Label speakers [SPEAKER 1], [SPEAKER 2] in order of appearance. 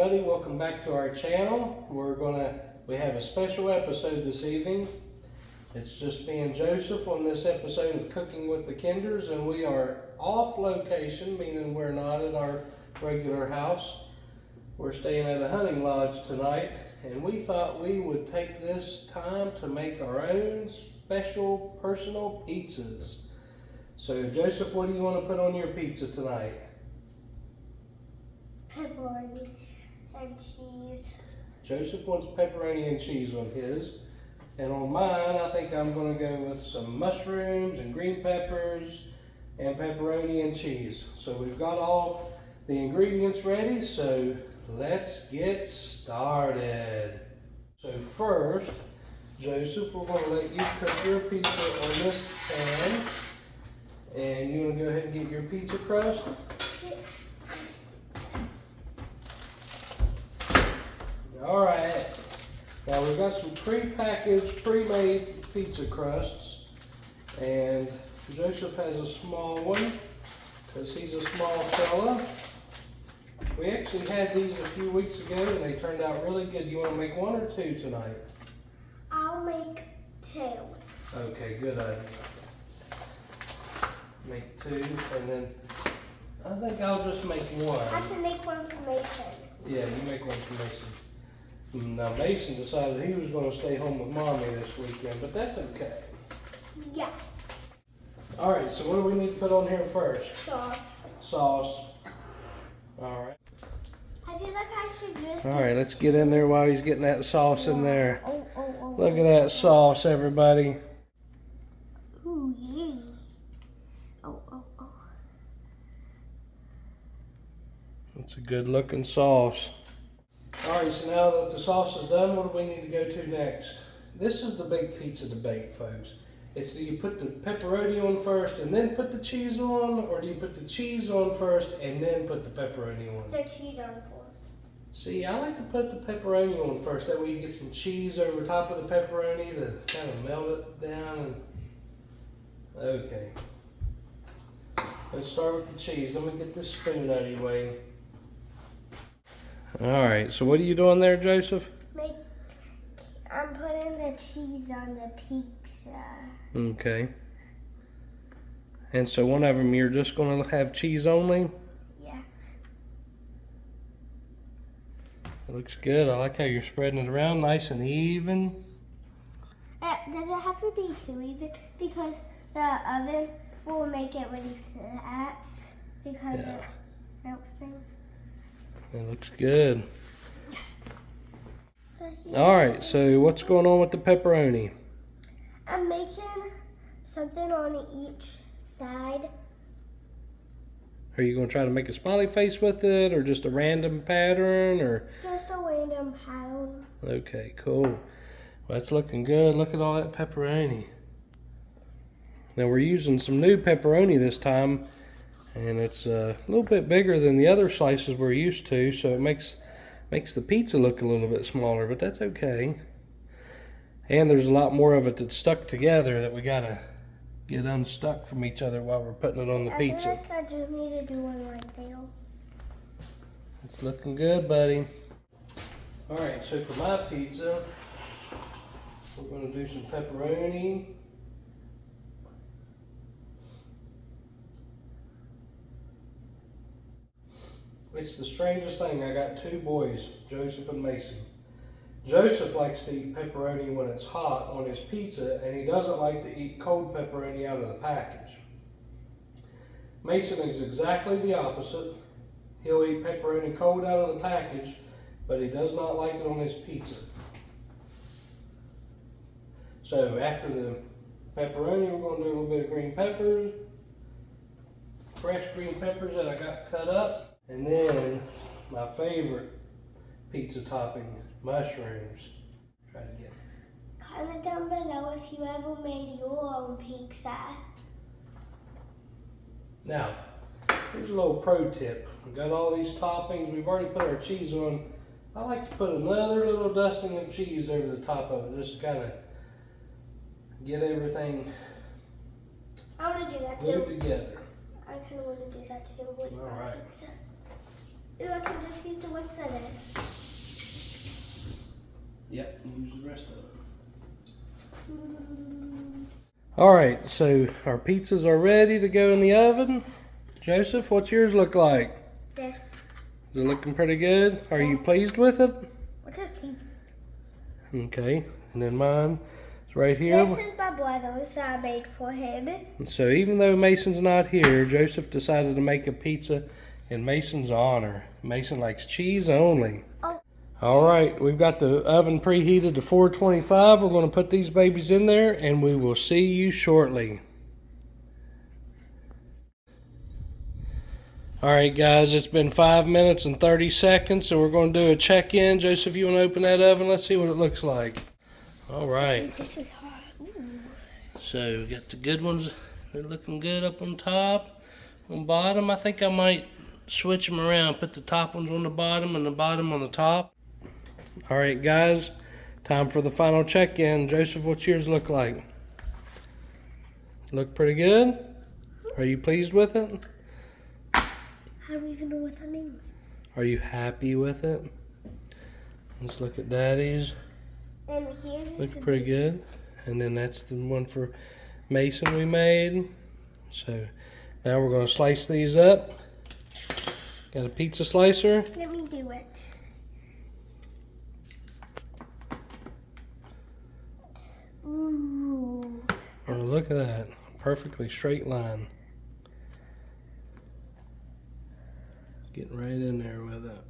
[SPEAKER 1] everybody, welcome back to our channel. We have a special episode this evening. It's just me and Joseph on this episode of Cooking with the Kinders, and we are off location, meaning we're not at our regular house. We're staying at a hunting lodge tonight, and we thought we would take this time to make our own special personal pizzas. So Joseph, what do you want to put on your pizza tonight?
[SPEAKER 2] Pepperoni and cheese.
[SPEAKER 1] Joseph wants pepperoni and cheese on his. And on mine, I think I'm going to go with some mushrooms and green peppers and pepperoni and cheese. So we've got all the ingredients ready, so let's get started. So first, Joseph, we're going to let you cook your pizza on this pan. And you want to go ahead and get your pizza crust? Alright, now we've got some pre-packaged, pre-made pizza crusts, and Joseph has a small one because he's a small fella. We actually had these a few weeks ago and they turned out really good. You want to make one or two tonight?
[SPEAKER 2] I'll make two.
[SPEAKER 1] Okay, good idea. Make two, and then I think I'll just make one.
[SPEAKER 2] I can make one for Mason.
[SPEAKER 1] Yeah, you make one for Mason. Now Mason decided he was going to stay home with Mommy this weekend, but that's okay.
[SPEAKER 2] Yeah.
[SPEAKER 1] Alright, so what do we need to put on here first?
[SPEAKER 2] Sauce.
[SPEAKER 1] Sauce. Alright.
[SPEAKER 2] I feel like I should just...
[SPEAKER 1] Alright, let's get in there while he's getting that sauce in there.
[SPEAKER 2] Oh.
[SPEAKER 1] Look at that sauce, everybody.
[SPEAKER 2] Ooh, yeah. Oh.
[SPEAKER 1] It's a good looking sauce. Alright, so now that the sauce is done, what do we need to go to next? This is the big pizza debate, folks. It's do you put the pepperoni on first and then put the cheese on, or do you put the cheese on first and then put the pepperoni on?
[SPEAKER 2] The cheese on first.
[SPEAKER 1] See, I like to put the pepperoni on first. That way you get some cheese over top of the pepperoni to kind of melt it down. Okay. Let's start with the cheese. Let me get this spoon out of your way. Alright, so what are you doing there, Joseph?
[SPEAKER 2] I'm putting the cheese on the pizza.
[SPEAKER 1] Okay. And so one of them you're just going to have cheese only?
[SPEAKER 2] Yeah.
[SPEAKER 1] It looks good. I like how you're spreading it around nice and even.
[SPEAKER 2] Does it have to be too even? Because the oven will make it really flat. Because it melts things.
[SPEAKER 1] It looks good. Alright, so what's going on with the pepperoni?
[SPEAKER 2] I'm making something on each side.
[SPEAKER 1] Are you going to try to make a smiley face with it, or just a random pattern, or?
[SPEAKER 2] Just a random pattern.
[SPEAKER 1] Okay, cool. Well, that's looking good. Look at all that pepperoni. Now we're using some new pepperoni this time, and it's a little bit bigger than the other slices we're used to, so it makes the pizza look a little bit smaller, but that's okay. And there's a lot more of it that's stuck together that we gotta get unstuck from each other while we're putting it on the pizza.
[SPEAKER 2] I feel like I just need to do one right there.
[SPEAKER 1] It's looking good, buddy. Alright, so for my pizza, we're gonna do some pepperoni. It's the strangest thing. I got two boys, Joseph and Mason. Joseph likes to eat pepperoni when it's hot on his pizza, and he doesn't like to eat cold pepperoni out of the package. Mason is exactly the opposite. He'll eat pepperoni cold out of the package, but he does not like it on his pizza. So after the pepperoni, we're going to do a little bit of green peppers, fresh green peppers that I got cut up. And then my favorite pizza topping, mushrooms. Try to get it.
[SPEAKER 2] Comment down below if you ever made your own pizza.
[SPEAKER 1] Now, here's a little pro tip. We've got all these toppings. We've already put our cheese on. I like to put another little dusting of cheese over the top of it, just to kind of get everything
[SPEAKER 2] I want to do that too.
[SPEAKER 1] glued together.
[SPEAKER 2] I kind of want to do that too with my pizza. Ooh, I can just use the rest of this.
[SPEAKER 1] Yep, use the rest of it. Alright, so our pizzas are ready to go in the oven. Joseph, what's yours look like?
[SPEAKER 2] This.
[SPEAKER 1] Is it looking pretty good? Are you pleased with it?
[SPEAKER 2] What's a pizza?
[SPEAKER 1] Okay, and then mine is right here.
[SPEAKER 2] This is my brother's that I made for him.
[SPEAKER 1] So even though Mason's not here, Joseph decided to make a pizza in Mason's honor. Mason likes cheese only.
[SPEAKER 2] Oh.
[SPEAKER 1] Alright, we've got the oven preheated to 425. We're going to put these babies in there and we will see you shortly. Alright guys, it's been 5 minutes and 30 seconds, so we're going to do a check-in. Joseph, you want to open that oven? Let's see what it looks like. Alright.
[SPEAKER 2] This is hard. Ooh.
[SPEAKER 1] So we got the good ones. They're looking good up on top. On bottom, I think I might switch them around. Put the top ones on the bottom and the bottom on the top. Alright guys, time for the final check-in. Joseph, what's yours look like? Look pretty good? Are you pleased with it?
[SPEAKER 2] How do we even know what that means?
[SPEAKER 1] Are you happy with it? Let's look at Daddy's.
[SPEAKER 2] And here's
[SPEAKER 1] Looks pretty good. And then that's the one for Mason we made. So now we're going to slice these up. Got a pizza slicer.
[SPEAKER 2] Let me do it. Ooh.
[SPEAKER 1] Oh, look at that. Perfectly straight line. Getting right in there with it.